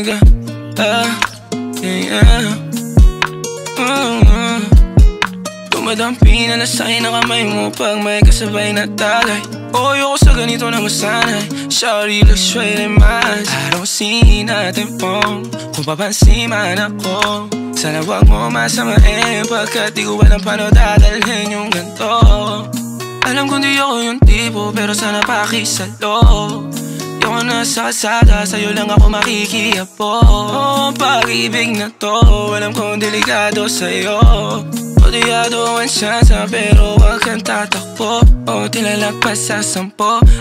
ka. Dumadampi na lasay na kamay mo pag may kasabay na tagay. Ayoko sa ganito na masanay. Shawty looks straight in my eyes. I don't see nothing wrong kung papansin man ako. Sana wag mo masamain pagkat di ko alam paano dadalhin yung ganito. Alam kong di ako yung tipo pero sana pakisalo. Di ako nasa kalsada, sa'yo lang ako makikiapo. Ang pag-ibig na to, alam kong delikado sa'yo. Odiyado ang siyansa pero wag kang tatakbo. O tilalagpas sa 10,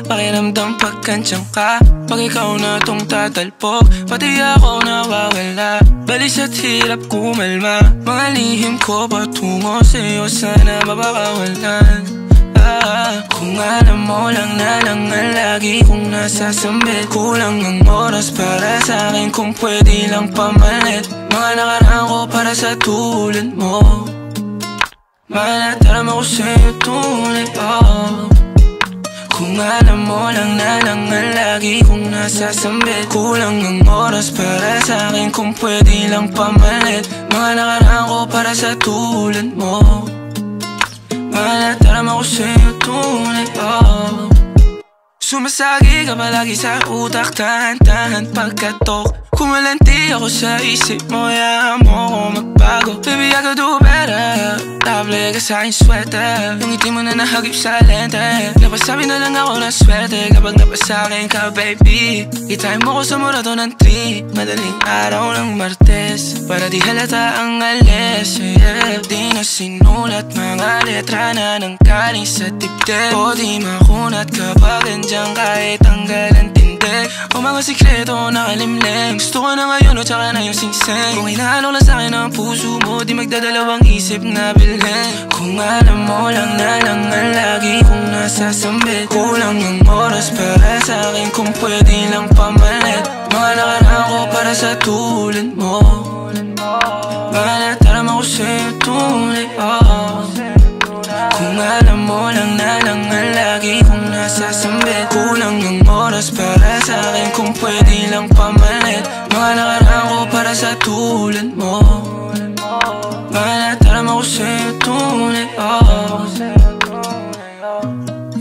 pakiramdam pagkansyang ka. Pag ikaw na tong tatalpok, pati ako nawawala. Balis at hirap kumalma, mga lihim ko patungo sa'yo sana mapakawalan. Kung alam mo lang na lang ang lagi kong nasasambit. Kulang ang oras para sa'kin kung pwede lang pamalit. Mga nakaraan ko para sa tulad mo. Manataram ako sa'yo tunay, Kung alam mo lang na lang ang lagi kong nasasambit. Kulang ang oras para sa'kin kung pwede lang pamalit. Mga nakaraan ko para sa tulad mo. Manataram ako sa'yo tunay, Sumasagi ka palagi sa utak, tahan-tahan pagkatok. Kumalanti ako sa isip mo, hayaan mo ako magbago. Baby, I could do better. Table ka sa aking sweater, yung ngiti mo na nahagip sa lente. Napasabi na lang ako na swerte kapag napasakin ka, baby. Itain mo ko sa murato ng 3, madaling araw ng Martes, para di halata ang alis. Di na sinulat mga letra na nang kaling sa dibdib. O di makunat kapag andyan kahit tanggal ang tindig. O mga sikreto nakalimlim, gusto ko na ngayon o tsaka na yung singsing. Kung hinalo lang sa'kin ang puso mo, di magdadalawang isip na bilhin. Kung alam mo lang na lang ang lagi kong nasasambit. Kulang ang oras para sa'kin kung pwede lang pamalit. Mga nakaraan ko para sa tulad mo. Manataram ako sa'yo tunay, Kung alam mo lang na lang ang lagi kong nasasambit. Kulang ang oras para sa'kin kung pwede lang pamalit. Mga nakaraan ko para sa tulad mo. Manataram ako sa'yo tunay,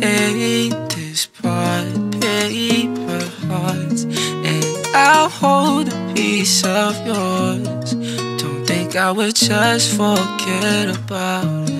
Hey, this part, paper hearts, and I'll hold a piece of yours. Don't think I would just forget about it.